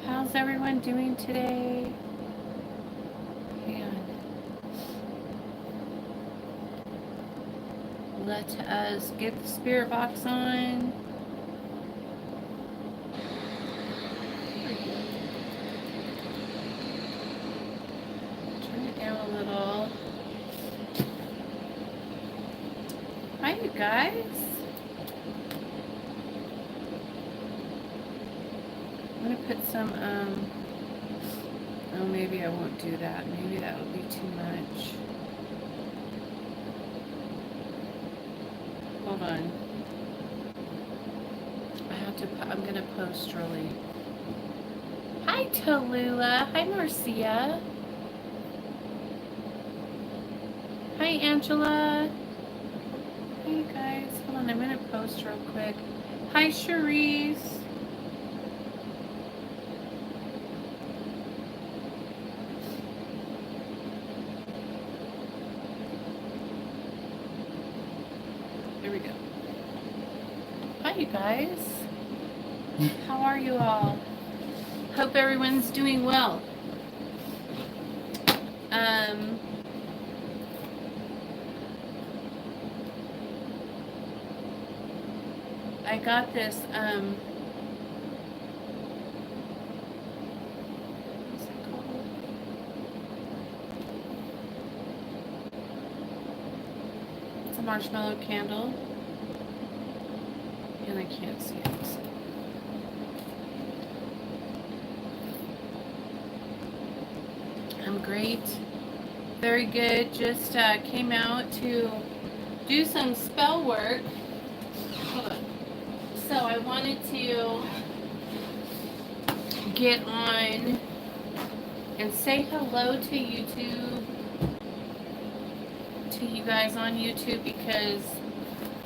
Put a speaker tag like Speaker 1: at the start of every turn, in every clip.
Speaker 1: How's everyone doing today? And let us get the spirit box on. Turn it down a little. Hi, you guys. I'm gonna put some, oh, maybe I won't do that. Maybe that would be too much. Hold on. I'm gonna post really. Hi, Tallulah. Hi, Marcia. Hi, Angela. Hi, you guys. Hold on, I'm gonna post real quick. Hi, Cherise. There we go. Hi, you guys. How are you all? Hope everyone's doing well. I got this, what's it called? It's a marshmallow candle. And I can't see it. So. I'm great. Very good. Just came out to do some spell work. Hold on. So I wanted to get on and say hello to YouTube, to you guys on YouTube, because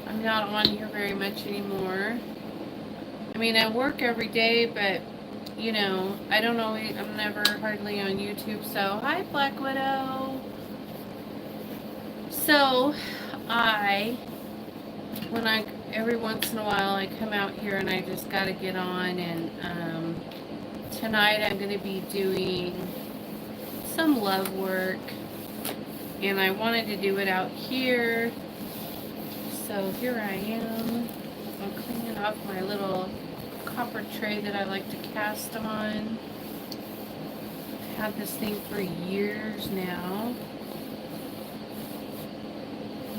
Speaker 1: I'm not on here very much anymore. I mean, I work every day, but you know, I don't always, I'm never hardly on YouTube. So hi, Black Widow. So every once in a while I come out here and I just got to get on, and tonight I'm going to be doing some love work, and I wanted to do it out here. So here I am. I'm cleaning off my little copper tray that I like to cast on. I've had this thing for years now.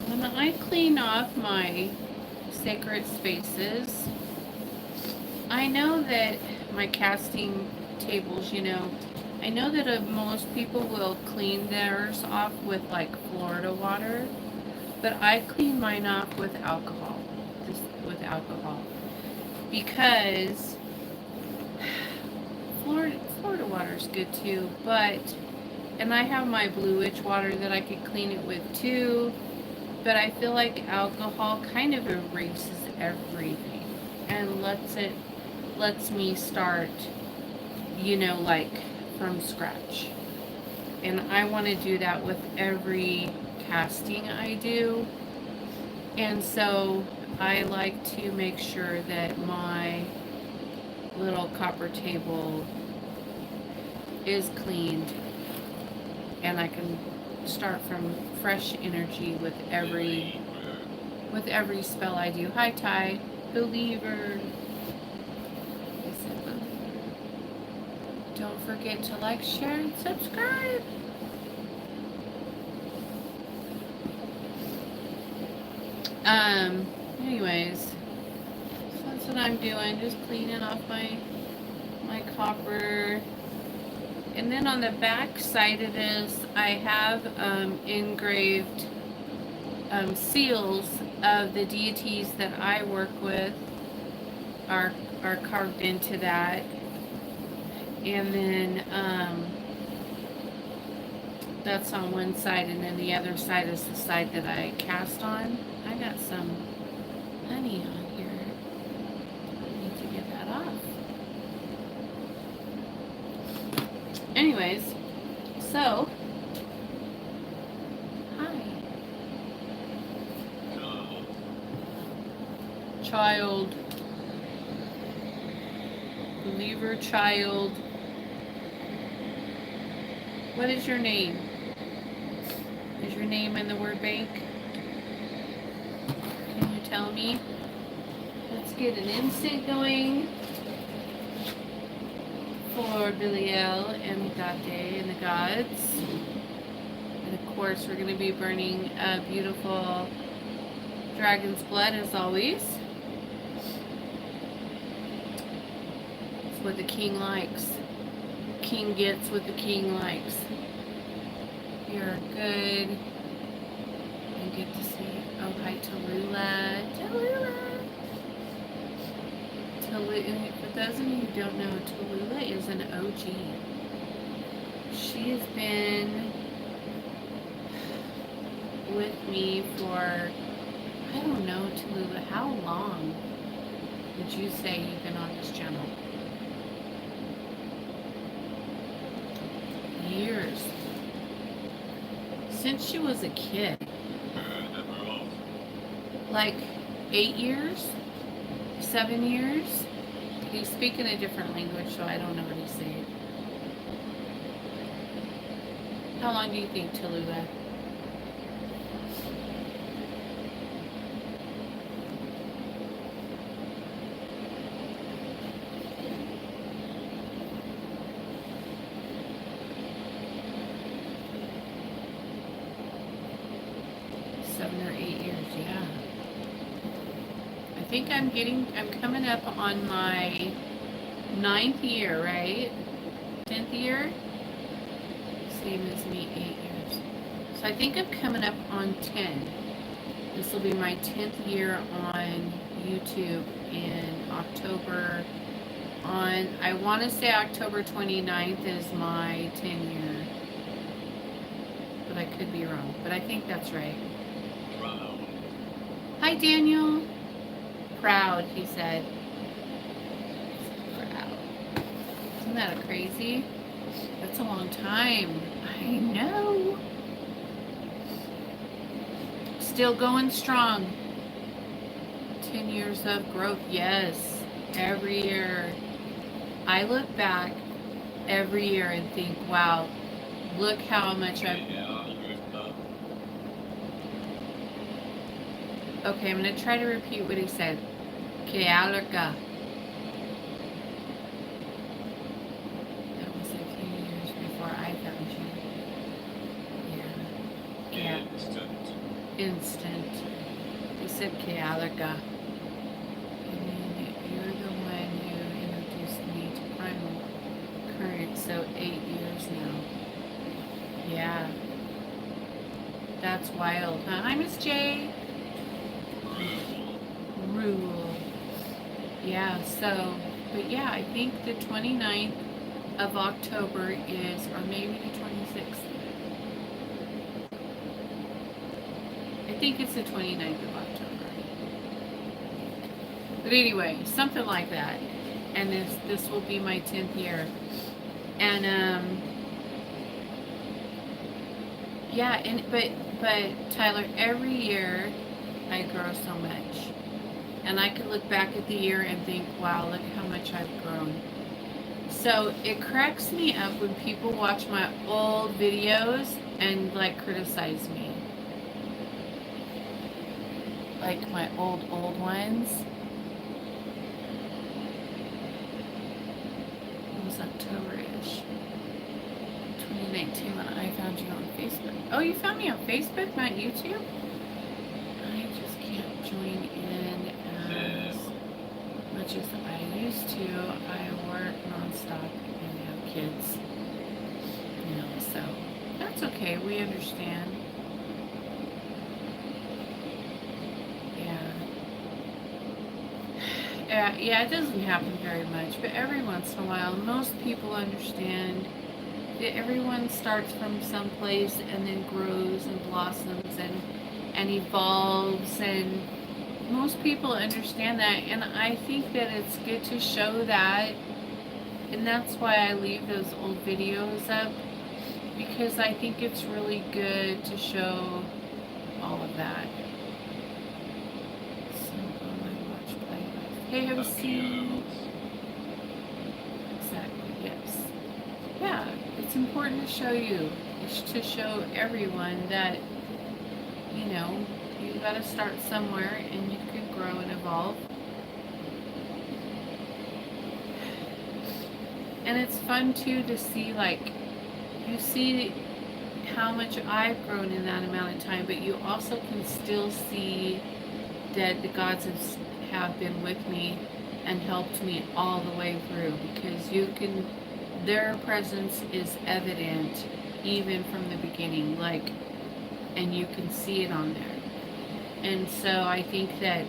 Speaker 1: When I clean off my sacred spaces, I know that my casting tables, you know, I know that most people will clean theirs off with like Florida water, but I clean mine off with alcohol, just with alcohol, because Florida water is good too, and I have my Blue Witch water that I could clean it with too, but I feel like alcohol kind of erases everything and lets me start, you know, like from scratch. And I want to do that with every casting I do. And so I like to make sure that my little copper table is cleaned, and I can start from fresh energy with every spell I do. Hi, Ty. Believer. Don't forget to like, share, and subscribe. Anyways, so that's what I'm doing, just cleaning off my copper. And then on the back side of this, I have engraved seals of the deities that I work with are carved into that. And then that's on one side, and then the other side is the side that I cast on. I got some honey on here. I need to get that off. Anyways, so hi. Child. Believer child. What is your name? Is your name in the word bank? Can you tell me? Let's get an instant going for Biliel and Migate and the gods. And of course, we're going to be burning a beautiful dragon's blood as always. It's what the king likes. King gets what the king likes. You're good. And get to see. Oh, hi, Tallulah. For those of you who don't know, Tallulah is an OG. She has been with me for, I don't know, Tallulah, how long would you say you've been on this channel? Years. Since she was a kid. Like 8 years? 7 years? He's speaking a different language, so I don't know what he's saying. How long do you think, Tallulah? I think I'm coming up on my 9th year, right? 10th year? Same as me, 8 years. So I think I'm coming up on 10. This will be my 10th year on YouTube in October. I want to say October 29th is my 10 year. But I could be wrong. But I think that's right. Hi, Daniel. Proud, he said. Proud. Isn't that crazy? That's a long time. I know. Still going strong. 10 years of growth. Yes. Every year. I look back every year and think, wow, look how much I've... Okay, I'm going to try to repeat what he said. Kealaka. That was a few years before I found you. Yeah. Instant. He said Kealaka. And then you're the one who introduced me to Primal Current, so 8 years now. Yeah. That's wild, huh? Hi, Miss J. Rule. Yeah, so, but yeah, I think the 29th of October is, or maybe the 26th. I think it's the 29th of October. But anyway, something like that. And this will be my 10th year. And, yeah, but Tyler, every year I grow so much. And I could look back at the year and think, wow, look how much I've grown. So it cracks me up when people watch my old videos and like criticize me. Like my old ones. It was October-ish. 2019 when I found you on Facebook. Oh, you found me on Facebook, not YouTube? I just can't join in as much as I used to. I work nonstop and have kids, you know, so that's okay. We understand. Yeah, it doesn't happen very much, but every once in a while, most people understand that everyone starts from some place and then grows and blossoms and evolves, and most people understand that, and I think that it's good to show that, and that's why I leave those old videos up, because I think it's really good to show all of that. So, watch play. Hey, have a seat. Exactly, yes. Yeah, it's important to show you, to show everyone that, you know, you got to start somewhere and you can grow and evolve. And it's fun too to see, like, you see how much I've grown in that amount of time, but you also can still see that the gods have been with me and helped me all the way through, because you can, their presence is evident even from the beginning, like, and you can see it on there. And so I think that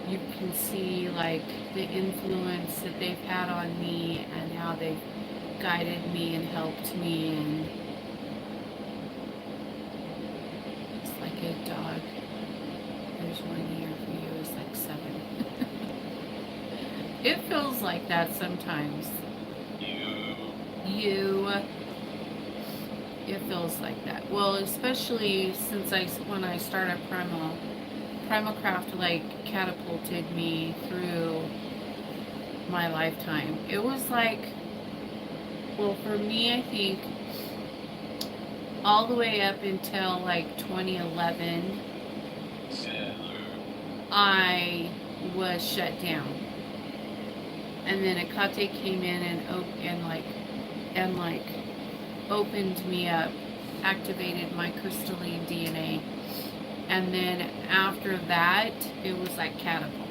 Speaker 1: you can see, like, the influence that they've had on me and how they've guided me and helped me. And it's like a dog. There's 1 year for you is like 7. It feels like that sometimes. It feels like that. Well, especially since when I started Primalcraft, like, catapulted me through my lifetime. It was like, well, for me, I think all the way up until like 2011, I was shut down. And then Hecate came in and opened me up, activated my crystalline DNA. And then after that, it was like catapult.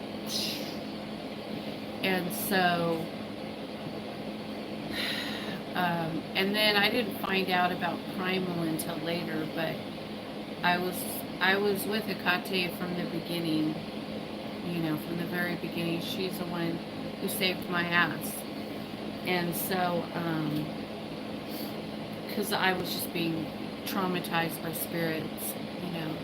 Speaker 1: And so, and then I didn't find out about Primal until later, but I was with Hecate from the beginning, you know, from the very beginning. She's the one who saved my ass. And so, because I was just being traumatized by spirits, you know.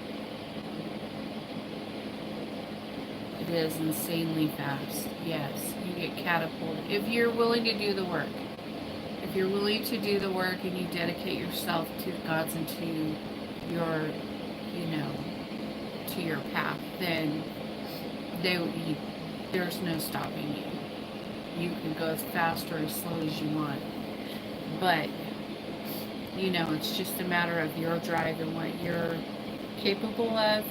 Speaker 1: It is insanely fast. Yes, you get catapulted. If you're willing to do the work. If you're willing to do the work and you dedicate yourself to the gods and to your, you know, to your path, then there's no stopping you. You can go as fast or as slow as you want. But, you know, it's just a matter of your drive and what you're capable of,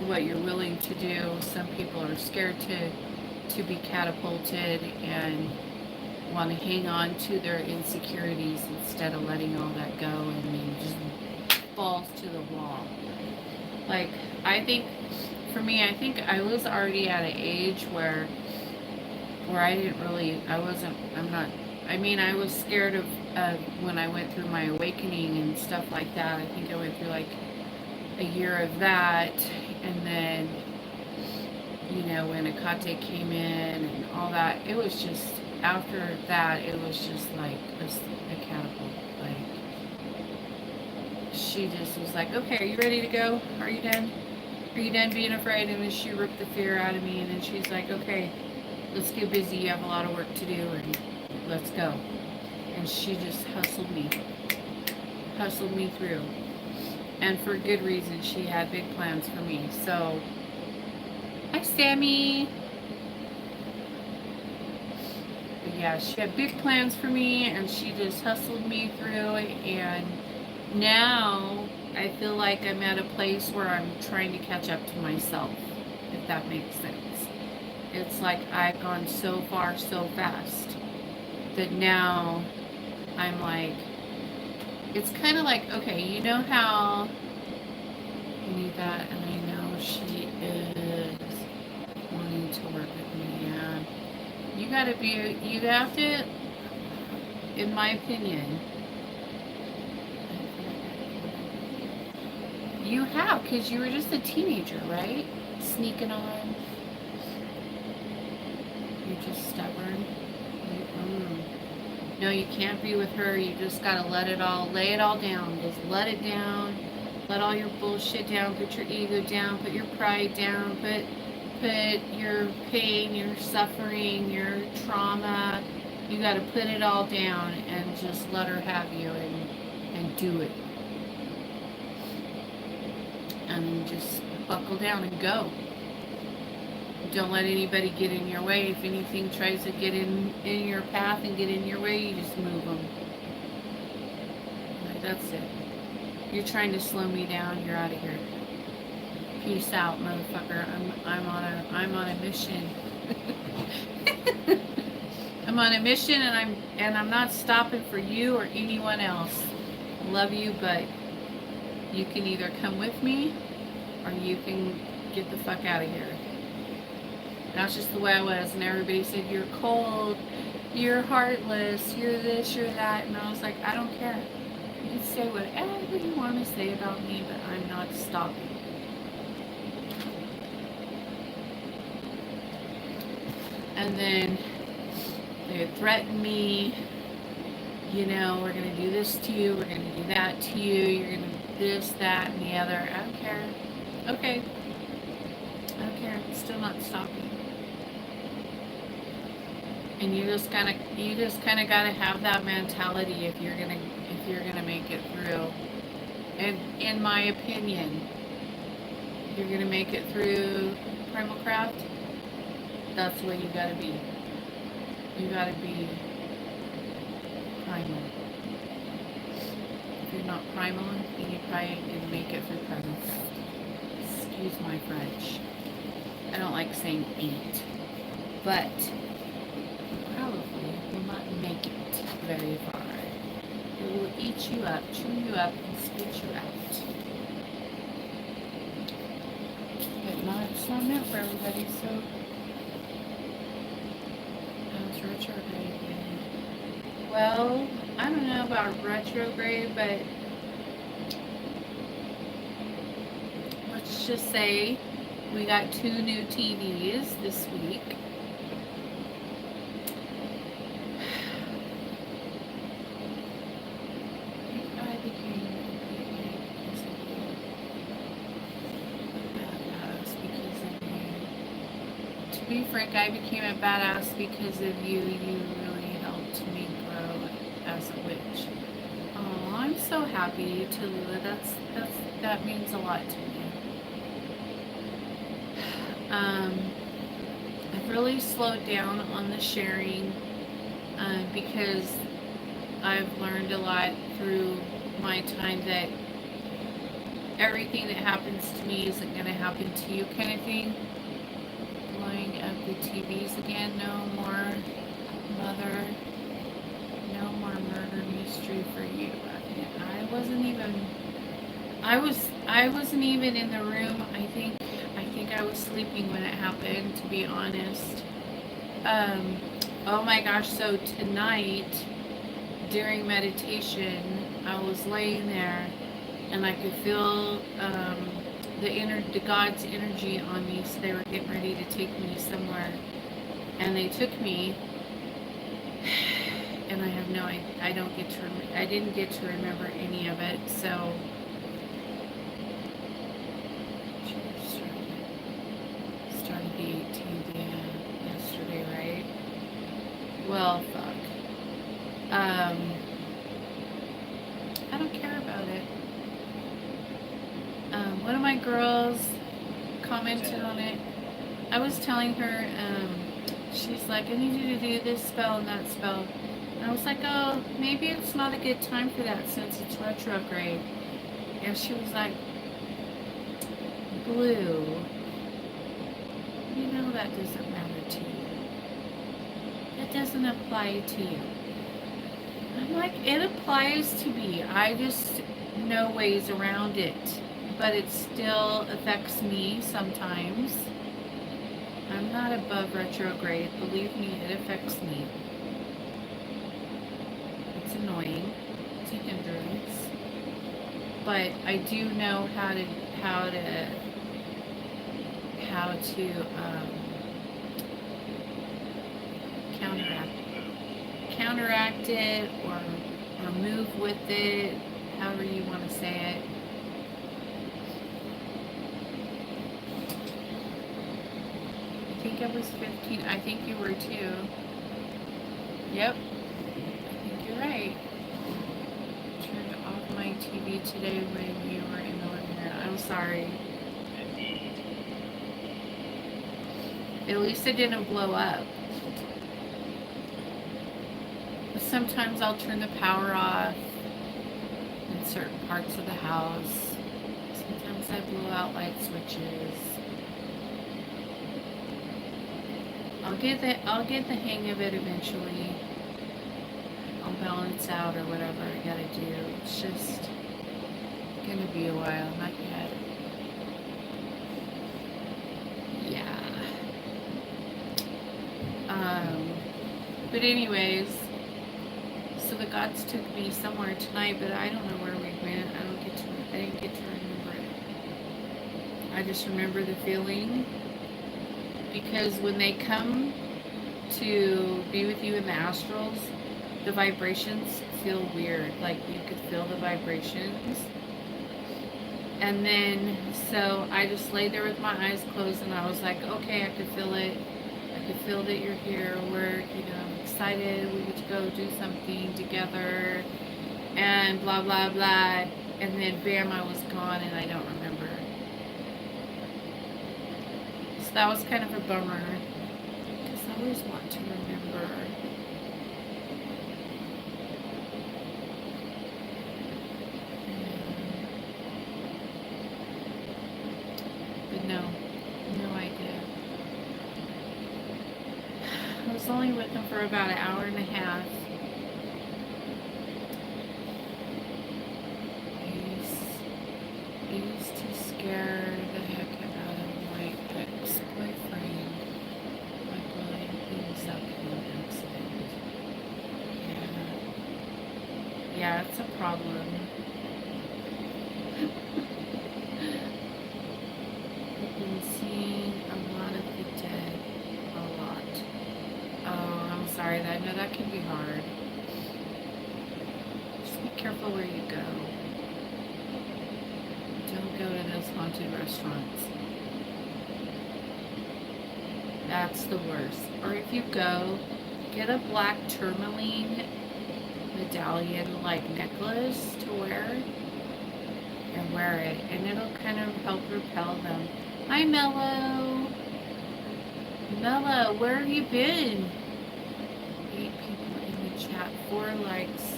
Speaker 1: what you're willing to do. Some people are scared to be catapulted and want to hang on to their insecurities instead of letting all that go, and then just falls to the wall. Like, I think, for me, I think I was already at an age where I didn't really, I was scared of when I went through my awakening and stuff like that. I think I went through like a year of that, and then, you know, when Hecate came in and all that, it was just, after that, it was just like a catapult. Like, she just was like, okay, are you ready to go? Are you done? Are you done being afraid? And then she ripped the fear out of me, and then she's like, okay, let's get busy. You have a lot of work to do, and let's go. And she just hustled me through. And for good reason. She had big plans for me. So, hi, Sammy. But yeah, she had big plans for me, and she just hustled me through. And now I feel like I'm at a place where I'm trying to catch up to myself, if that makes sense. It's like I've gone so far so fast that now I'm like, it's kind of like, okay, you know how you need that, and I know she is wanting to work with me, and you have to, in my opinion, you have, because you were just a teenager, right? Sneaking on. You're just stubborn. No, you can't be with her. You just gotta lay it all down. Just let it down. Let all your bullshit down. Put your ego down. Put your pride down. Put your pain, your suffering, your trauma. You gotta put it all down and just let her have you and do it. And just buckle down and go. Don't let anybody get in your way. If anything tries to get in your path and get in your way, you just move them. Like, that's it. You're trying to slow me down. You're out of here. Peace out, motherfucker. I'm on a mission. I'm on a mission, and I'm not stopping for you or anyone else. I love you, but you can either come with me or you can get the fuck out of here. That's just the way I was, and everybody said, you're cold, you're heartless, you're this, you're that, and I was like, I don't care. You can say whatever you want to say about me, but I'm not stopping. And then they would threaten me, you know, we're going to do this to you, we're going to do that to you, you're going to do this, that, and the other. I don't care. Okay. I don't care. I'm still not stopping. And you just kind of got to have that mentality if you're gonna make it through. And in my opinion, if you're gonna make it through Primal Craft, that's the way you gotta be. You gotta be primal. If you're not primal, then you probably ain't gonna make it through Primal Craft. Excuse my French. I don't like saying ain't, but probably will not make it very far. It will eat you up, chew you up, and spit you out. But it's not meant for everybody, so that's retrograde. Well, I don't know about retrograde, but let's just say we got 2 new TVs this week. To be frank, I became a badass because of you. You really helped me grow as a witch. Oh, I'm so happy, Tallulah. That means a lot to me. I've really slowed down on the sharing because I've learned a lot through my time that everything that happens to me isn't going to happen to you, kind of thing. Blowing up the TVs again. No more mother. No more murder mystery for you. I wasn't even in the room. I think I was sleeping when it happened, to be honest. Oh my gosh, so tonight during meditation I was laying there and I could feel the God's energy on me, so they were getting ready to take me somewhere, and they took me, and I have no, I didn't get to remember any of it, so started the 18th, yesterday, right? Well, fuck. I don't care about it. One of my girls commented on it. I was telling her, she's like, I need you to do this spell and that spell. And I was like, oh, maybe it's not a good time for that since it's retrograde. And she was like, Blue, you know that doesn't matter to you. It doesn't apply to you. I'm like, it applies to me. I just know ways around it. But it still affects me sometimes. I'm not above retrograde. Believe me, it affects me. It's annoying. It's a hindrance. But I do know how to counteract it or move with it, however you want to say it. I think I was 15. I think you were too. Yep. I think you're right. Turned off my TV today when you were in the living room. I'm sorry. At least it didn't blow up. But sometimes I'll turn the power off in certain parts of the house. Sometimes I blow out light switches. I'll get the hang of it eventually. I'll balance out or whatever I gotta do. It's just gonna be a while, not yet. Yeah. But anyways, so the gods took me somewhere tonight, but I don't know where we went. I didn't get to remember it. I just remember the feeling, because when they come to be with you in the astrals, the vibrations feel weird. Like you could feel the vibrations. And then, so I just laid there with my eyes closed, and I was like, okay, I could feel it. I could feel that you're here. We're, I'm excited. We get to go do something together, and blah, blah, blah. And then, bam, I was gone, and I don't remember. So that was kind of a bummer, because I always want to remember. But no idea. I was only with him for about an hour and a half. He used to scare the heck out of my ex-boyfriend. Like when he was up in an accident. Yeah, it's a problem. I've been seeing a lot of the dead. A lot. Oh, I'm sorry. I know that can be hard. Just be careful where you go. Don't go to those haunted restaurants. That's the worst. Or if you go, get a black tourmaline medallion like necklace to wear, and wear it, and it'll kind of help repel them. Hi, Mello. Mello, where have you been? 8 people in the chat, 4 likes.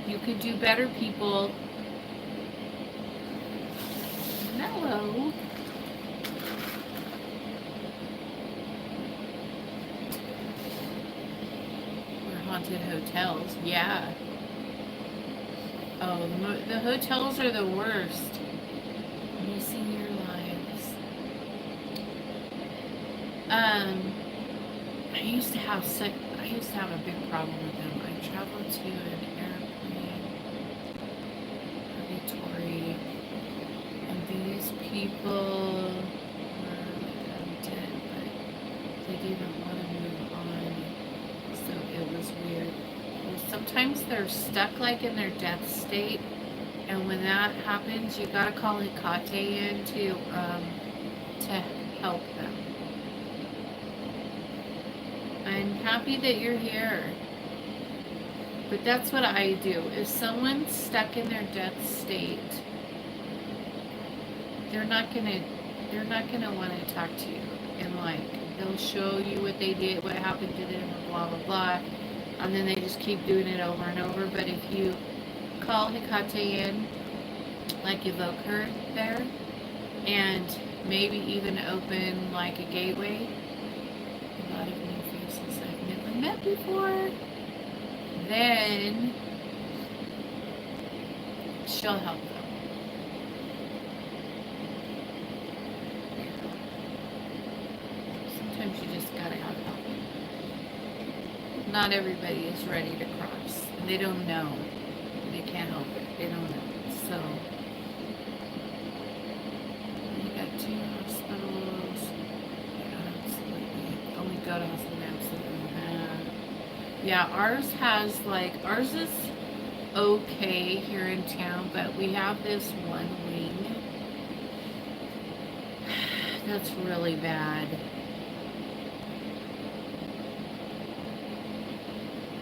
Speaker 1: You could do better, people. Mello. Or haunted hotels, yeah. Oh, the hotels are the worst. Missing your lives. I used to have a big problem with them. I traveled to an airplane, purgatory, and these people were like dead, but they didn't want to move on, so it was weird. Sometimes they're stuck like in their death state, and when that happens, you gotta call Hecate in to help them. I'm happy that you're here, but that's what I do. If someone's stuck in their death state, they're not gonna want to talk to you, and like they'll show you what they did, what happened to them, and blah blah blah. And then they just keep doing it over and over. But if you call Hecate in, like evoke her there, and maybe even open like a gateway, a lot of new faces I've never met before, then she'll help them. Sometimes you just gotta have help. Not everybody is ready to cross. They don't know. They can't help it. They don't know. So, you got 2 hospitals. Yeah, absolutely. Only go to hospital, absolutely. Yeah, ours is okay here in town, but we have this one wing that's really bad.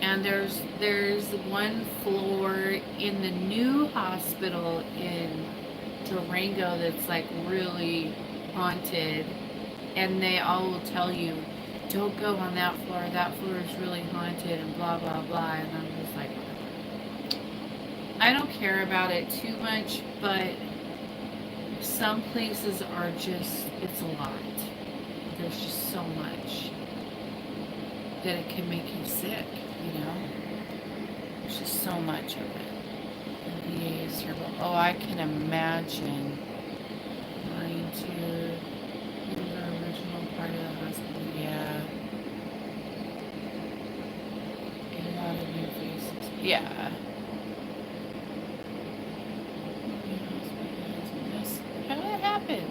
Speaker 1: And there's one floor in the new hospital in Durango that's like really haunted. and they all will tell you, don't go on that floor is really haunted, and blah, blah, blah. And I'm just like, I don't care about it too much, but some places are just, it's a lot. There's just so much that it can make you sick, you know? There's just so much of it. The VA is terrible. Oh, I can imagine trying to be the original part of the hospital. Yeah. A lot of new faces. Yeah. How did that happen?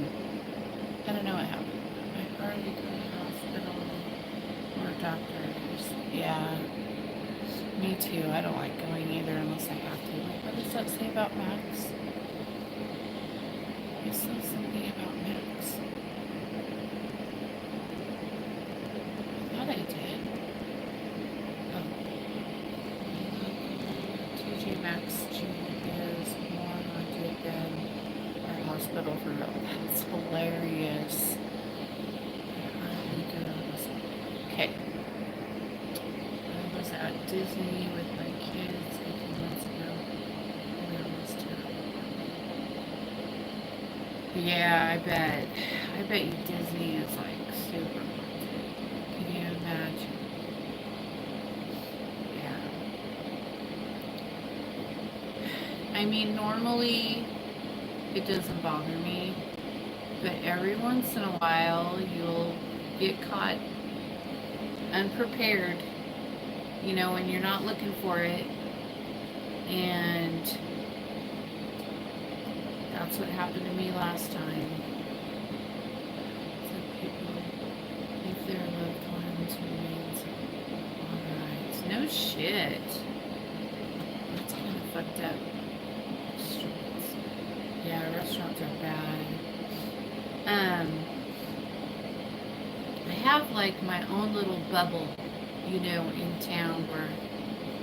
Speaker 1: I don't know what happened. I hardly go to the hospital or doctors. Yeah. Me too. I don't like going either unless I have to. Like, what does that say about Max? It says something about Max. I thought I did. Oh. TJ Maxx is more haunted than our hospital for real. That's hilarious. Okay. I was at Disney with my kids a few months ago, and that was terrible. Yeah, I bet you Disney is like super haunted. Can you imagine? Yeah. I mean, normally it doesn't bother me, but every once in a while you'll get caught unprepared, you know, when you're not looking for it. And that's what happened to me last time. So people leave their loved ones remains on rides. No shit. That's kind of fucked up. Restaurants. Yeah, restaurants are bad. I have like my own little bubble, you know, in town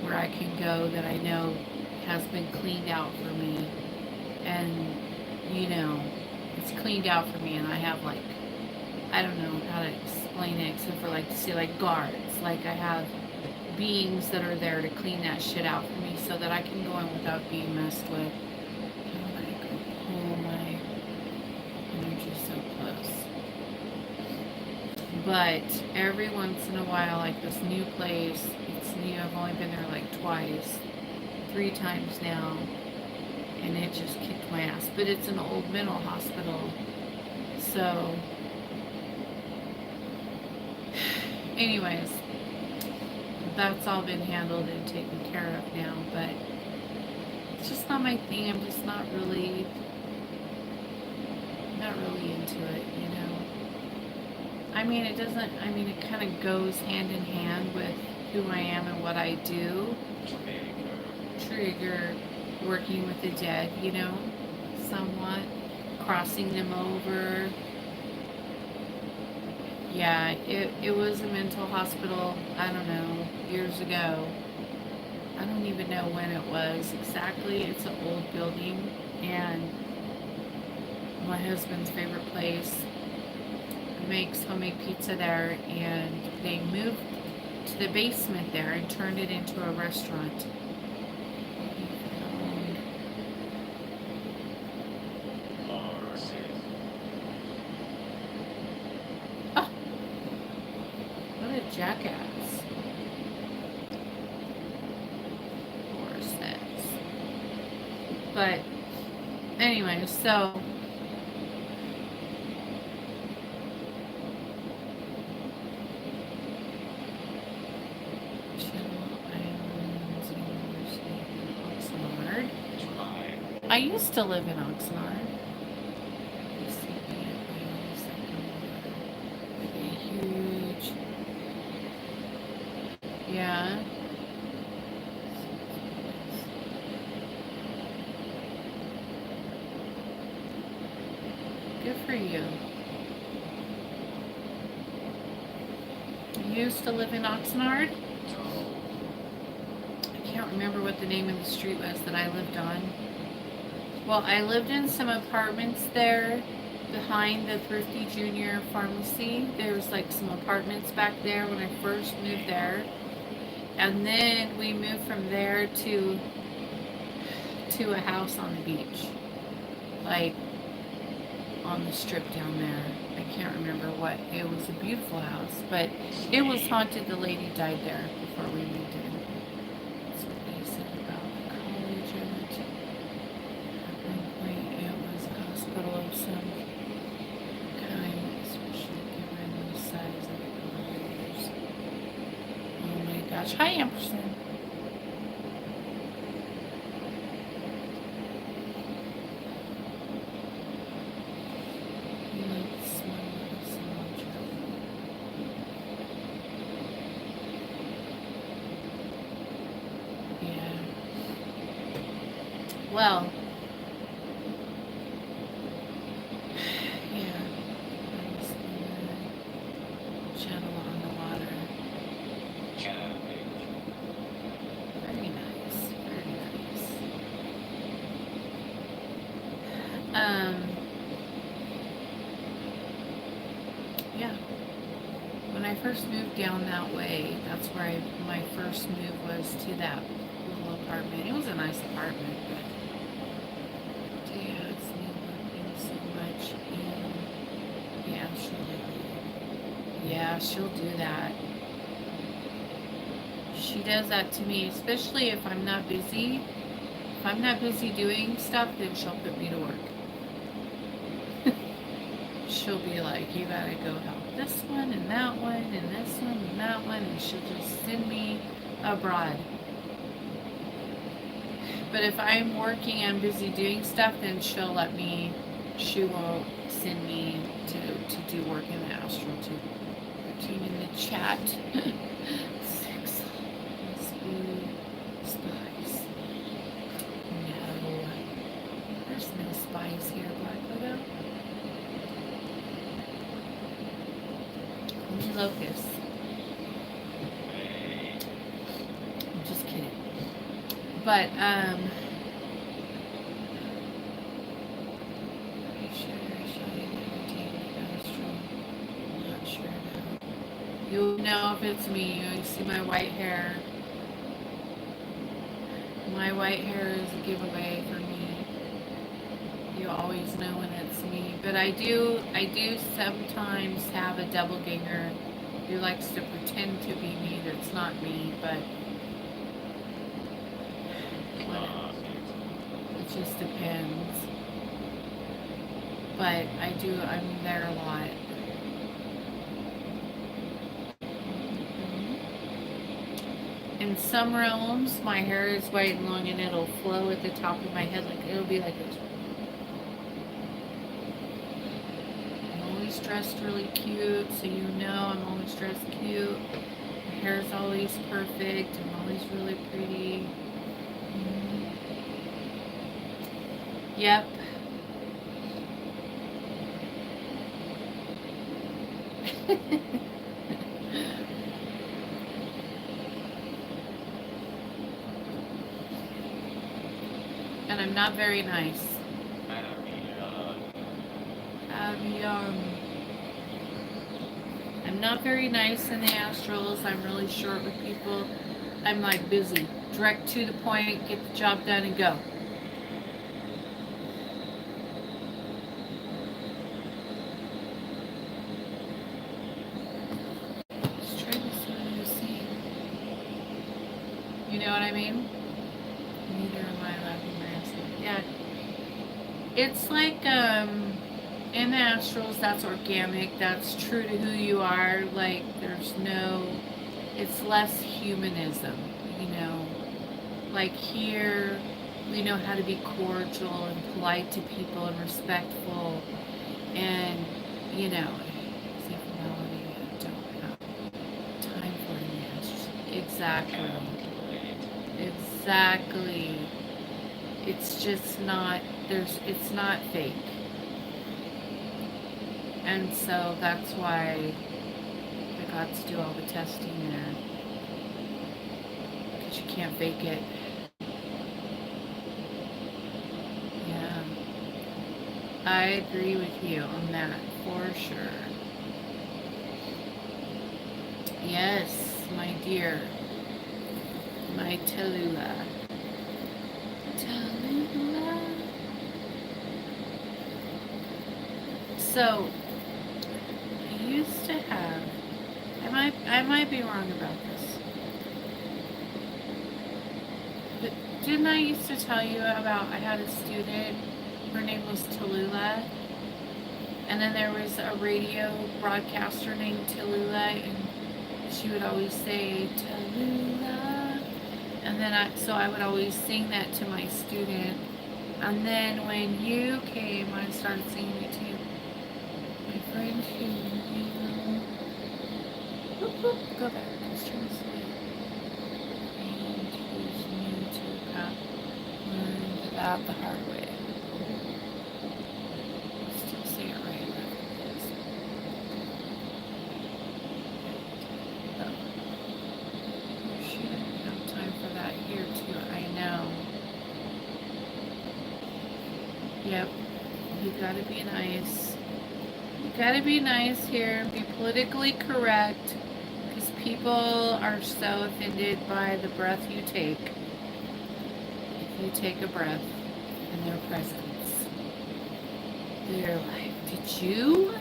Speaker 1: where I can go that I know has been cleaned out for me, and you know, it's cleaned out for me, and I have like, I don't know how to explain it except for like to say like guards, like I have beings that are there to clean that shit out for me so that I can go in without being messed with. I'm like, oh my energy's so close. But every once in a while, like this new place, it's new, I've only been there like twice, 3 times now, and it just kicked my ass. But it's an old mental hospital, so anyways, that's all been handled and taken care of now, but it's just not my thing. I'm just not really into it, you know. I mean, it kind of goes hand in hand with who I am and what I do. Trigger, working with the dead, you know, somewhat, crossing them over. Yeah, it was a mental hospital, I don't know, years ago. I don't even know when it was exactly. It's an old building, and my husband's favorite place makes homemade pizza there, and they moved to the basement there and turned it into a restaurant. Oh, what a jackass. Or sense. But anyway, so I used to live in Oxnard. Huge. Yeah. Good for you. You used to live in Oxnard? I can't remember what the name of the street was that I lived on. Well, I lived in some apartments there, behind the Thrifty Junior Pharmacy. There was like some apartments back there when I first moved there. And then we moved from there to a house on the beach. Like on the strip down there. I can't remember what. It was a beautiful house, but it was haunted. The lady died there before we moved in. That's what they said about the college I went to. At one point, it was a hospital of some kind, especially given the size of the buildings. Oh my gosh. Hi, Ampersand. Well, yeah, that was the channel on the water. Very nice, very nice. Yeah. When I first moved down that way, that's where my first move was, to that little apartment. It was a nice apartment, but Dad's been working so much in, yeah, she'll do that. She does that to me, especially if I'm not busy. If I'm not busy doing stuff, then she'll put me to work. She'll be like, you gotta go help this one and that one and this one and that one, and she'll just send me abroad. But if I'm working and busy doing stuff, then she won't send me to do work in the astral too. Team in the chat. 6 spies. No. There's no spies here, Black Widow. Only locusts. I'm just kidding. But, you'll know if it's me. You see my white hair. My white hair is a giveaway for me. You always know when it's me. But I do sometimes have a doppelganger who likes to pretend to be me that's not me, but it just depends. But I'm there a lot. In some realms, my hair is white and long, and it'll flow at the top of my head, like it'll be like this. I'm always dressed really cute, so you know I'm always dressed cute. My hair is always perfect. I'm always really pretty. Yep. And I'm not very nice. I'm not very nice in the astrals. I'm really short with people. I'm like busy. Direct to the point, get the job done and go. Just trying to see what you're saying. You know what I mean? Neither am I laughing my ass off. Yeah. It's like, in the astrals, that's organic, that's true to who you are. Like, it's less humanism, you know. Like here, we know how to be cordial and polite to people and respectful, and, you know, sexuality, I don't have time for it. Exactly. Exactly. It's just not, it's not fake. And so that's why I got to do all the testing there. Because you can't fake it. Yeah. I agree with you on that for sure. Yes, my dear. My Tallulah. Tallulah. So, I used to have, I might be wrong about this, but didn't I used to tell you about I had a student, her name was Tallulah, and then there was a radio broadcaster named Tallulah, and she would always say Tallulah, and then I would always sing that to my student, and then when you came, I started singing it too. My friend who you go back, let's turn this way. And who's new to cop learned that the hard way. Still say it right, but it is. Oh. She didn't have time for that here too, I know. Yep, you gotta be nice. You gotta be nice here, be politically correct, because people are so offended by the breath you take. If you take a breath in their presence, they're like, did you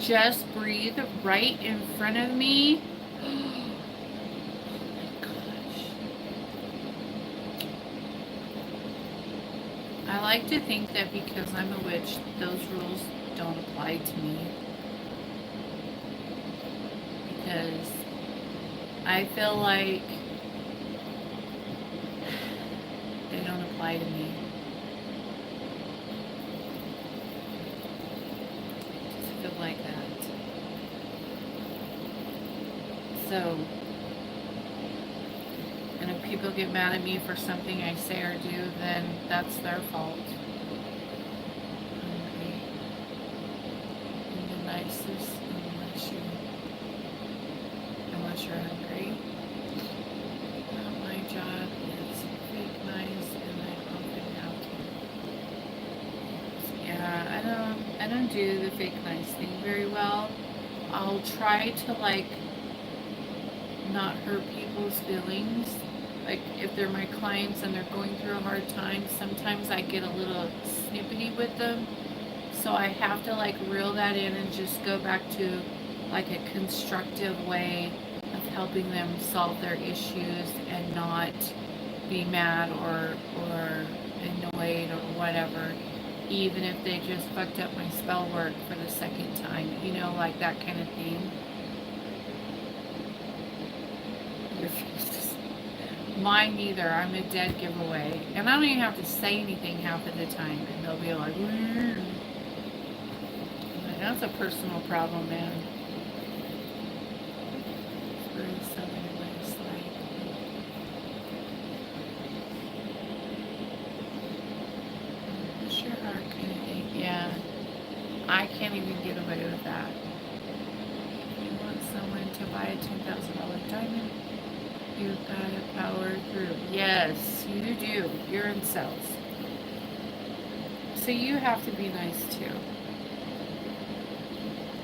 Speaker 1: just breathe right in front of me? Oh my gosh. I like to think that because I'm a witch, those rules don't apply to me, because I feel like they don't apply to me. I feel like that. So, and if people get mad at me for something I say or do, then that's their fault. Unless you're hungry. My job is fake nice, and I often have to. Yeah, I don't do the fake nice thing very well. I'll try to not hurt people's feelings. Like if they're my clients and they're going through a hard time, sometimes I get a little snippety with them. So I have to reel that in and just go back to a constructive way of helping them solve their issues and not be mad or annoyed or whatever, even if they just fucked up my spell work for the second time, that kind of thing. Mine neither. I'm a dead giveaway. And I don't even have to say anything half of the time, and they'll be like, that's a personal problem, man. It's very southern place, push your heart kind of thing. Yeah. I can't even get away with that. You want someone to buy a $10,000 diamond? You've got to power through. Yes, you do. You're in sales. So you have to be nice too.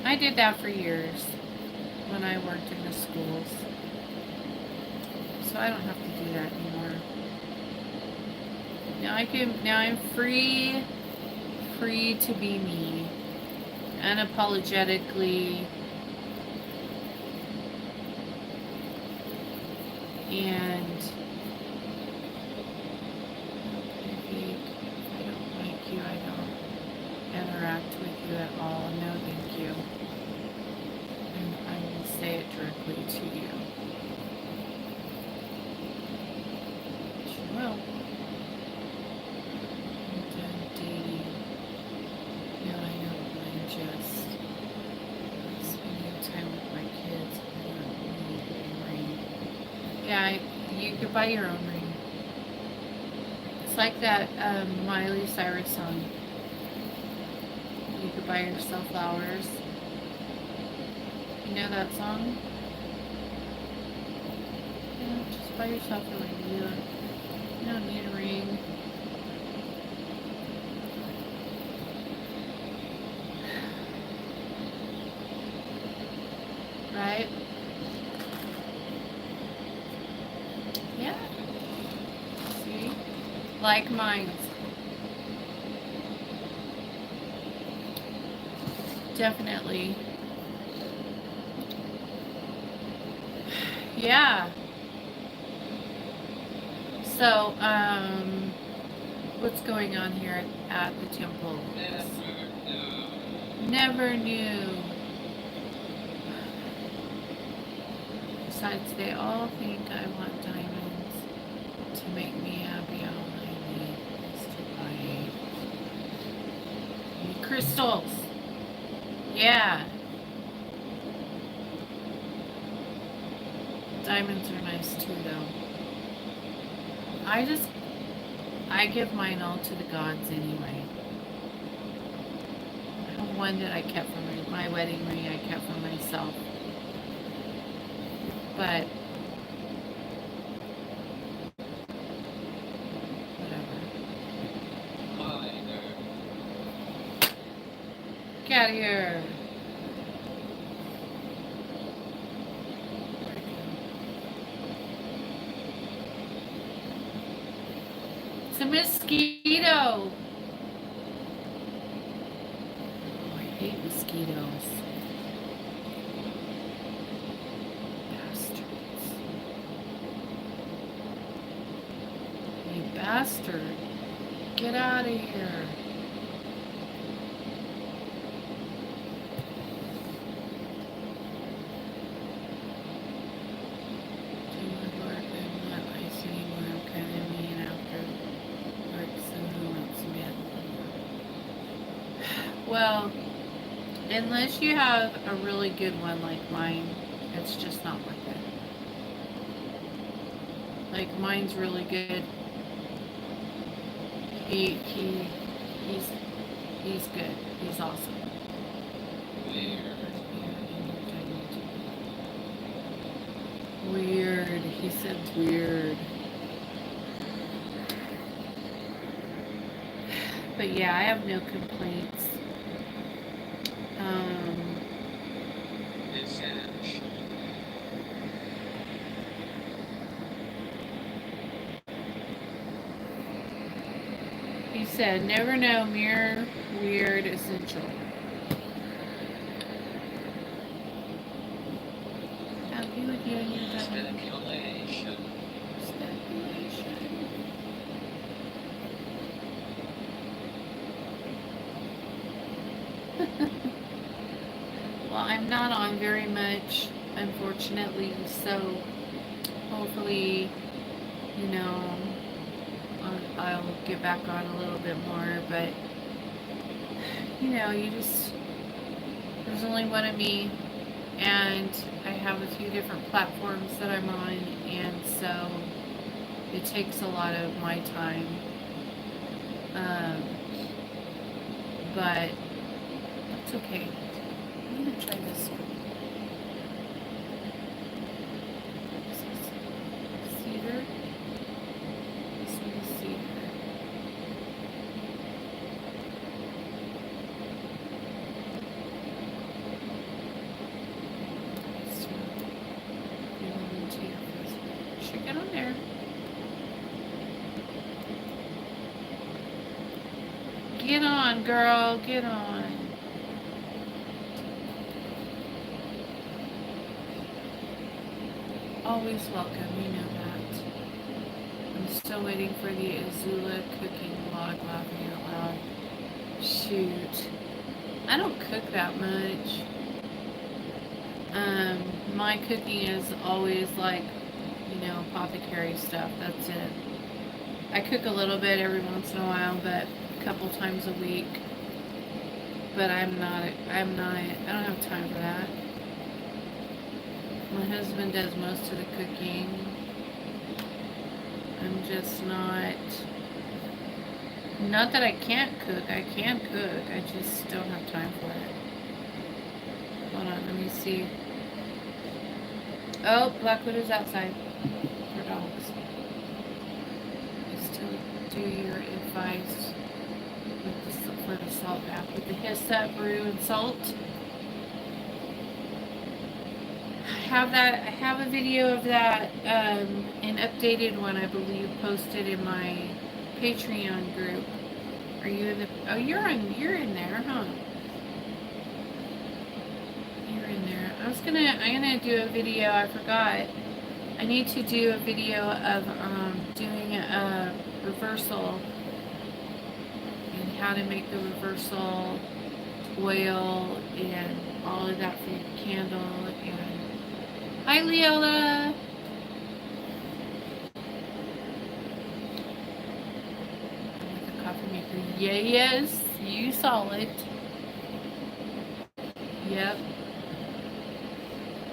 Speaker 1: I did that for years when I worked in the schools. So I don't have to do that anymore. Now I'm free to be me. Unapologetically. And if I don't like you, I don't interact with you at all. No, thank you. And I will say it directly to you. Sure will. I'm done dating. No, I know, I'm just spending time with my kids. I don't need a ring. Yeah, you could buy your own ring. It's like that Miley Cyrus song. You could buy yourself flowers. You know that song? Yeah, just buy yourself a ring. You don't need a ring. Like mine. Definitely. Yeah. So, what's going on here at the temple? Never knew. Besides, they all think I want diamonds to make me happy. All I need is to buy crystals. Yeah. Diamonds are nice too, though. I give mine all to the gods anyway. I have one that I kept from my wedding ring. I kept for myself. But whatever. Get out of here. It's a mosquito. Oh, I hate mosquitoes. Bastards. You bastard. Get out of here. Well, unless you have a really good one like mine, it's just not worth it. Like mine's really good. He's good. He's awesome. Weird. He said weird. But yeah, I have no complaints. He said, never know, mirror, weird, essential. Happy with you and your Speculation. Well, I'm not on very much, unfortunately, so hopefully, you know, I'll get back on a little bit more, but, you know, there's only one of me, and I have a few different platforms that I'm on, and so it takes a lot of my time, but it's okay. I'm going to try this one. Cedar. This one is cedar. Should get on there. Get on, girl. Get on. Always welcome, you know that. I'm still waiting for the Azula cooking vlog, laughing out loud. Shoot. I don't cook that much. My cooking is always like, you know, apothecary stuff. That's it. I cook a little bit every once in a while, but a couple times a week. But I don't have time for that. My husband does most of the cooking. I'm just not that I can't cook. I can cook. I just don't have time for it. Hold on, let me see. Oh, Blackwood is outside for dogs. Still do your advice for the salt bath with the hyssop, brew, and salt. I have a video of that, an updated one, I believe, posted in my Patreon group. Are you in the? Oh, you're in there, huh? You're in there. I'm gonna do a video. I forgot. I need to do a video of doing a reversal and how to make the reversal oil and all of that for your candle. And hi, Leola. The coffee maker. Yeah, yes, you saw it. Yep.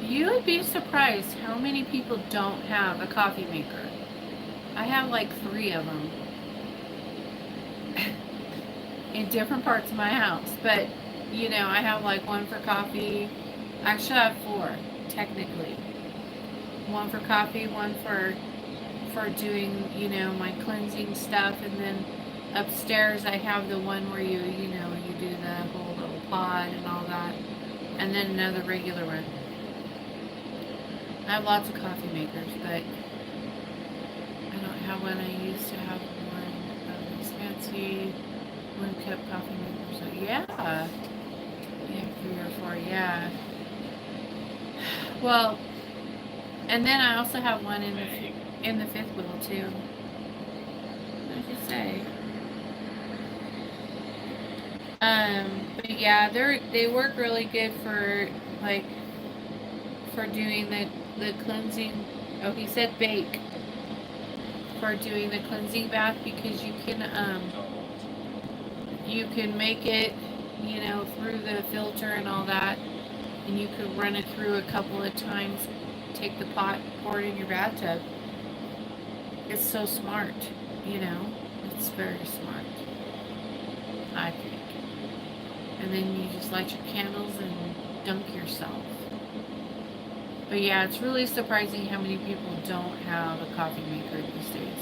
Speaker 1: You would be surprised how many people don't have a coffee maker. I have like 3 of them in different parts of my house. But, you know, I have like one for coffee. Actually, I have 4, technically. One for coffee, one for doing, you know, my cleansing stuff. And then upstairs I have the one where you do the whole little pod and all that. And then another regular one. I have lots of coffee makers, but I don't have one. I used to have one of these fancy 1-cup coffee makers. So yeah, we have 3 or 4. Yeah. Well, and then I also have one in the 5th wheel too. What did you say? But yeah, they work really good for like for doing the cleansing. Oh, he said bake for doing the cleansing bath, because you can make it, you know, through the filter and all that, and you could run it through a couple of times, take the pot, pour it in your bathtub. It's so smart, you know. It's very smart, I think. And then you just light your candles and dunk yourself. But yeah, it's really surprising how many people don't have a coffee maker these days.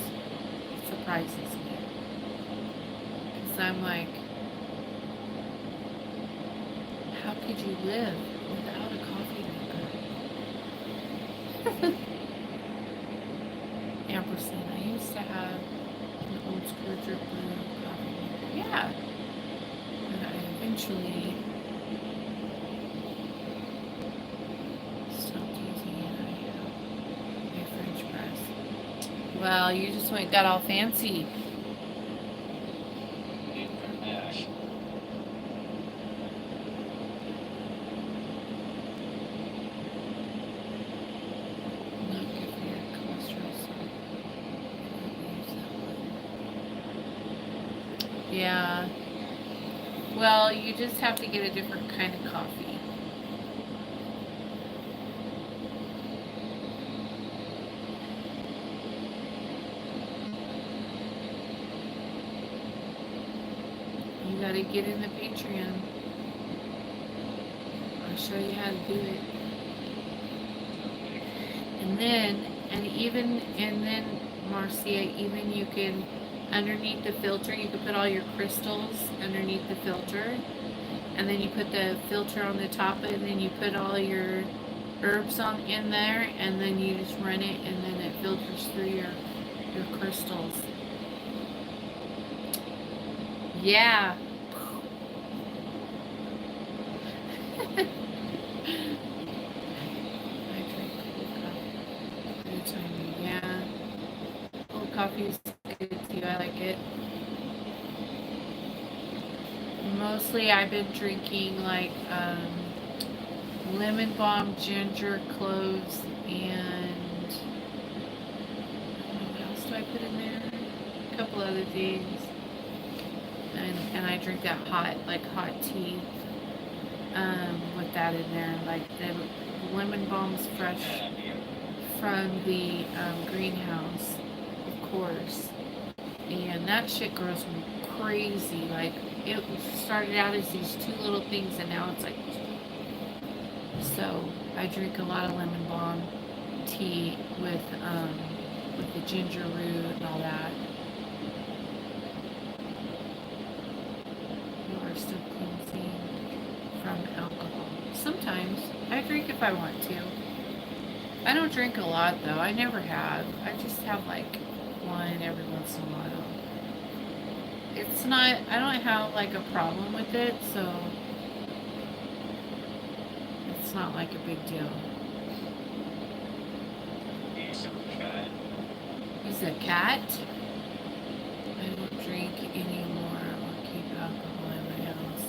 Speaker 1: It surprises me. Because I'm like, how could you live without a coffee maker? Ampersand. I used to have an old school drip brew coffee maker. Yeah. And I eventually stopped using it. I have a French press. Well, you just went got all fancy. Yeah. Well, you just have to get a different kind of coffee. You gotta get in the Patreon. I'll show you how to do it. And then, Marcia, even you can, underneath the filter, you can put all your crystals underneath the filter, and then you put the filter on the top, and then you put all your herbs in there, and then you just run it, and then it filters through your crystals. Yeah. Coffee is good too. I like it. Mostly I've been drinking like lemon balm, ginger, cloves, and what else do I put in there? A couple other things. And I drink that hot tea with that in there. Like the lemon balm's fresh from the greenhouse, of course, and that shit grows crazy. Like, it started out as these 2 little things, and now it's like, so I drink a lot of lemon balm tea with the ginger root and all that. You are still cleansing from alcohol. Sometimes I drink if I want to. I don't drink a lot though. I never have. I just have like one every once in a while. it's not, I don't have like a problem with it, so it's not like a big deal.
Speaker 2: He's a cat.
Speaker 1: He's a cat. I don't drink anymore or keep alcohol in my house.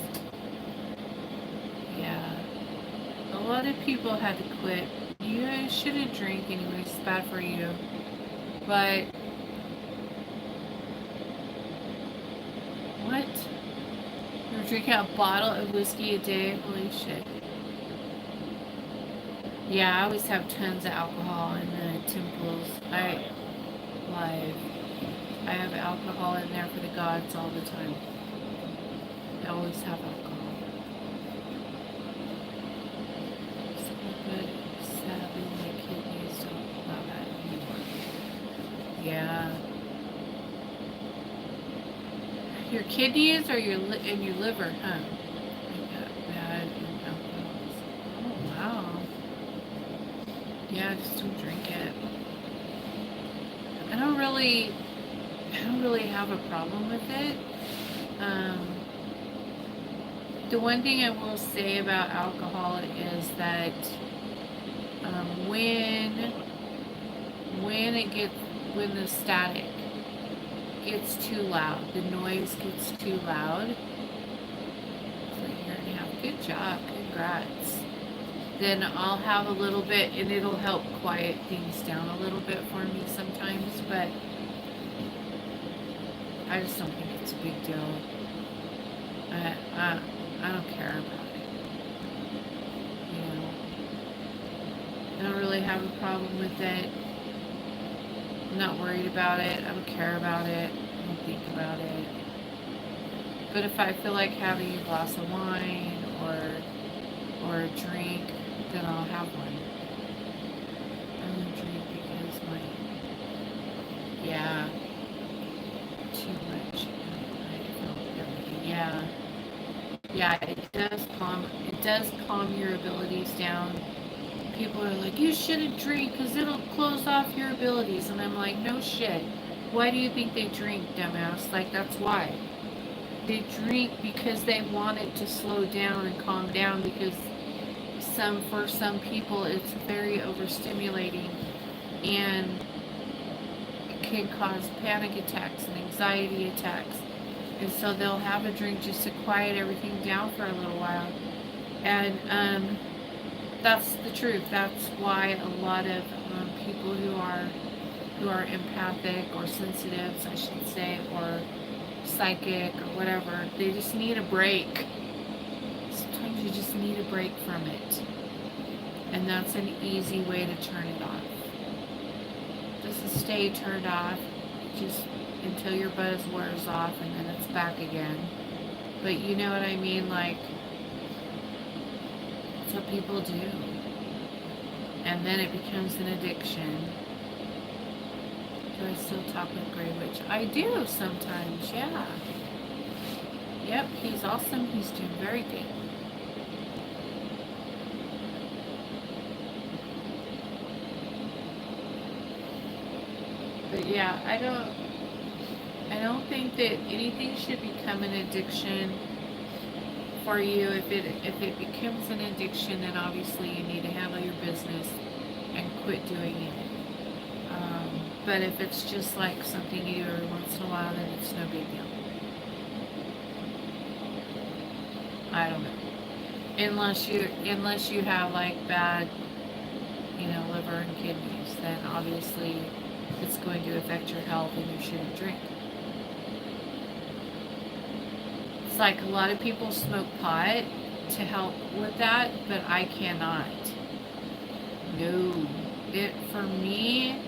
Speaker 1: Yeah. A lot of people had to quit. You guys shouldn't drink anyway, it's bad for you. But what? You're drinking a bottle of whiskey a day? Holy shit. Yeah, I always have tons of alcohol in the temples. I live. I have alcohol in there for the gods all the time. I always have alcohol. So good. Sadly, my kidneys don't allow that anymore. Yeah. Your kidneys or and your liver, huh? I got bad in alcoholism. Oh wow. Yeah, just don't drink it. I don't really have a problem with it. Um, the one thing I will say about alcohol is that when the static gets too loud, the noise gets too loud. It's like a year and a half. Good job, congrats. Then I'll have a little bit, and it'll help quiet things down a little bit for me sometimes. But I just don't think it's a big deal. I don't care about it. You know, I don't really have a problem with it. I'm not worried about it. I don't care about it. I don't think about it. But if I feel like having a glass of wine or a drink, then I'll have one. I only drink because yeah, too much. I feel everything. Yeah. Yeah, it does calm your abilities down. People are like, you shouldn't drink because it'll close off your abilities. And I'm like, no shit. Why do you think they drink, dumbass? Like, that's why. They drink because they want it to slow down and calm down because for some people it's very overstimulating and it can cause panic attacks and anxiety attacks. And so they'll have a drink just to quiet everything down for a little while. And that's the truth. That's why a lot of people who are empathic or sensitives, I should say, or psychic or whatever, they just need a break. Sometimes you just need a break from it. And that's an easy way to turn it off. It doesn't stay turned off just until your buzz wears off and then it's back again. But you know what I mean? Like, that's what people do. And then it becomes an addiction. Do I still talk with Grey Witch? I do sometimes, yeah. Yep, he's awesome. He's doing very good. But yeah, I don't think that anything should become an addiction for you. If it becomes an addiction, then obviously you need to handle your business and quit doing it. But if it's just like something you do every once in a while, then it's no big deal. I don't know. Unless you have like bad, liver and kidneys, then obviously it's going to affect your health and you shouldn't drink. It's like a lot of people smoke pot to help with that, but I cannot. No. For me,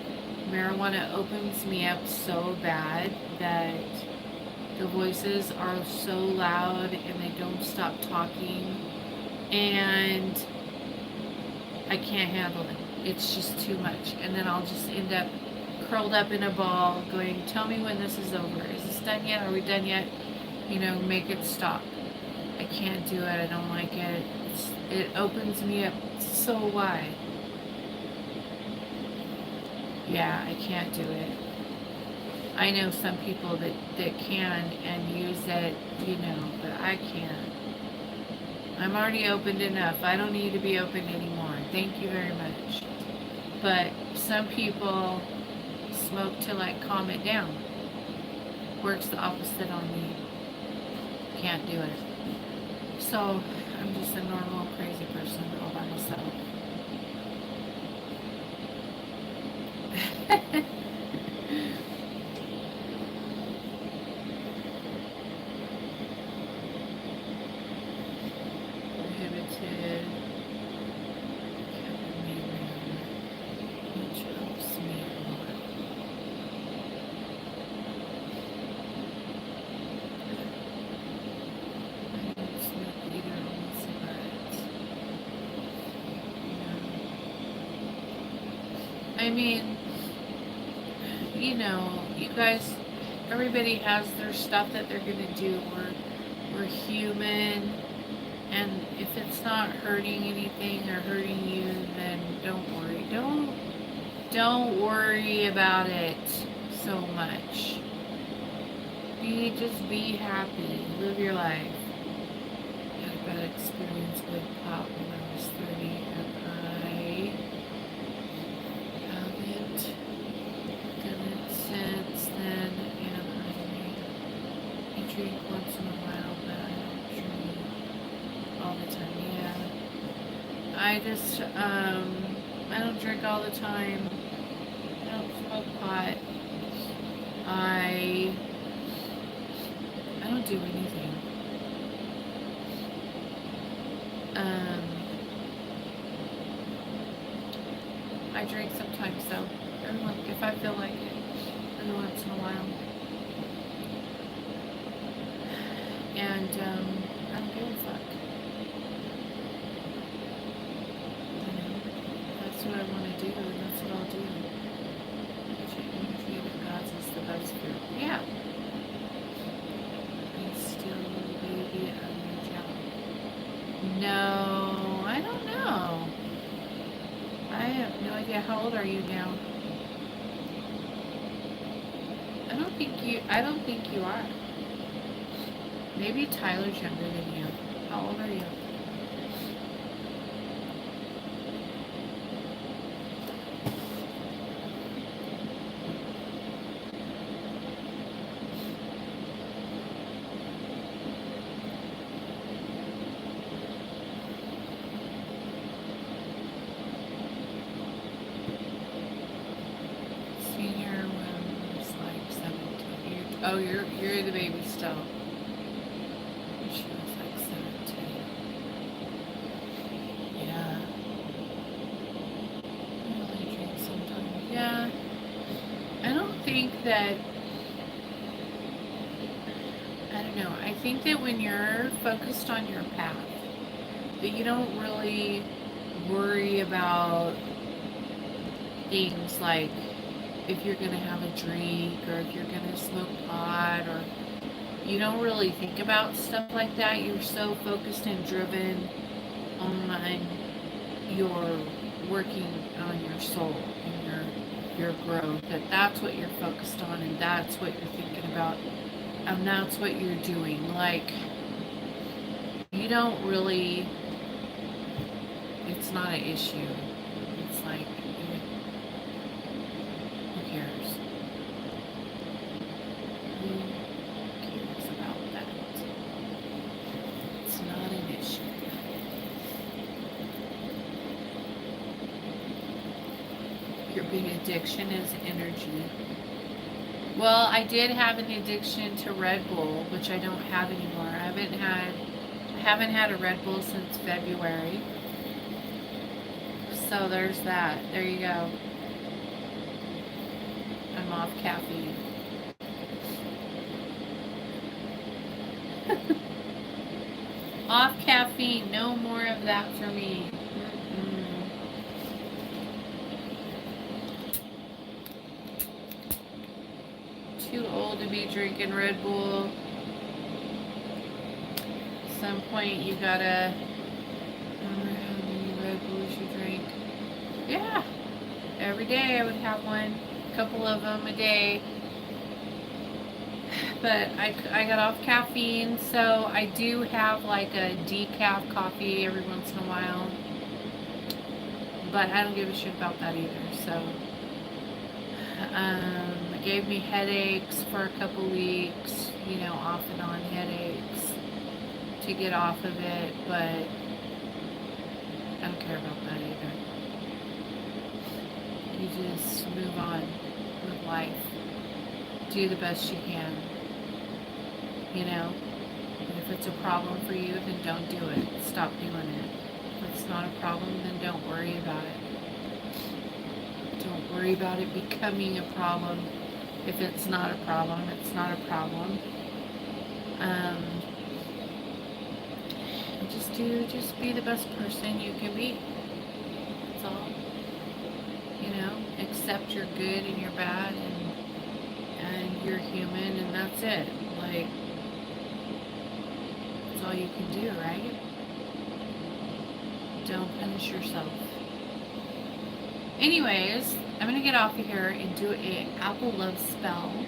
Speaker 1: marijuana opens me up so bad that the voices are so loud and they don't stop talking and I can't handle it. It's just too much. And then I'll just end up curled up in a ball going, tell me when this is over. Is this done yet? Are we done yet? Make it stop. I can't do it. I don't like it. It opens me up so wide. Yeah, I can't do it. I know some people that can and use it, but I can't. I'm already opened enough. I don't need to be open anymore. Thank you very much. But some people smoke to like calm it down. Works the opposite on me. Can't do it. So I'm just a normal crazy person all by myself. Prohibited. Which helps me a lot. I don't smoke either, only cigarettes. I mean, you guys, everybody has their stuff that they're gonna do. We're human, and if it's not hurting anything or hurting you, then don't worry. Don't worry about it so much. Just be happy. Live your life. I had a bad experience with pot when I was 30, and I haven't done it since then, and I drink once in a while, but I don't drink all the time. Yeah. I don't drink all the time. I don't smoke pot. I don't do anything. I drink sometimes though. If I feel like it, every once in a while. And I don't give a fuck. That's what I want to do, and that's what I'll do. Energy of God's is the best food. Yeah. I still baby on your job. No, I don't know. I have no idea. How old are you now? I don't think you are. Maybe Tyler's younger than you. How old are you? Senior was like 17. Oh, you're the baby still. She was like 17. Yeah. I only drink sometimes. Yeah. I don't think that. I don't know. I think that when you're focused on your path, that you don't really worry about things like if you're going to have a drink or if you're going to smoke pot, or you don't really think about stuff like that. You're so focused and driven on your working on your soul and your growth, that's what you're focused on, and that's what you're thinking about, and that's what you're doing. Like, you don't really, it's not an issue. It's like, who cares? Who cares about that? It's not an issue. Your big addiction is energy. Well, I did have an addiction to Red Bull, which I don't have anymore. I haven't had a Red Bull since February. So there's that. There you go. I'm off caffeine. Off caffeine. No more of that for me. Too old to be drinking Red Bull. At some point you gotta remember how many Red Bulls you drink. Yeah, every day I would have one, a couple of them a day. But I got off caffeine, so I do have like a decaf coffee every once in a while. But I don't give a shit about that either. So it gave me headaches for a couple weeks, you know, off and on headaches to get off of it, but I don't care about that either. You just move on with life. Do the best you can. You know? And if it's a problem for you, then don't do it. Stop doing it. If it's not a problem, then don't worry about it. Don't worry about it becoming a problem. If it's not a problem, it's not a problem. Just be the best person you can be. That's all. You know, accept you're good and you're bad and you're human and that's it. Like, that's all you can do, right? Don't punish yourself. Anyways, I'm gonna get off of here and do a Apple Love spell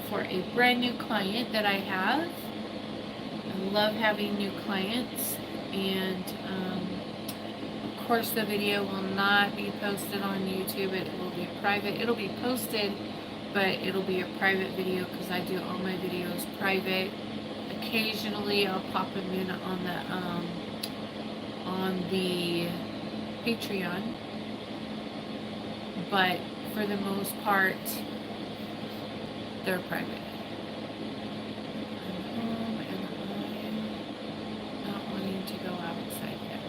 Speaker 1: for a brand new client that I have. I love having new clients, and of course the video will not be posted on YouTube. It will be private. It'll be posted, but it'll be a private video because I do all my videos private. Occasionally I'll pop them in on the Patreon, but for the most part they're private. I'm home and I'm not wanting to go outside yet.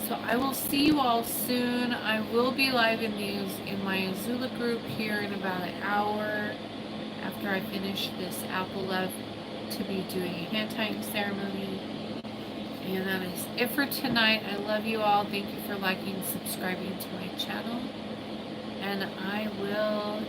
Speaker 1: So I will see you all soon. I will be live in my Azula group here in about an hour after I finish this Apple Love to be doing a hand tying ceremony. And that is it for tonight. I love you all. Thank you for liking and subscribing to my channel. And I will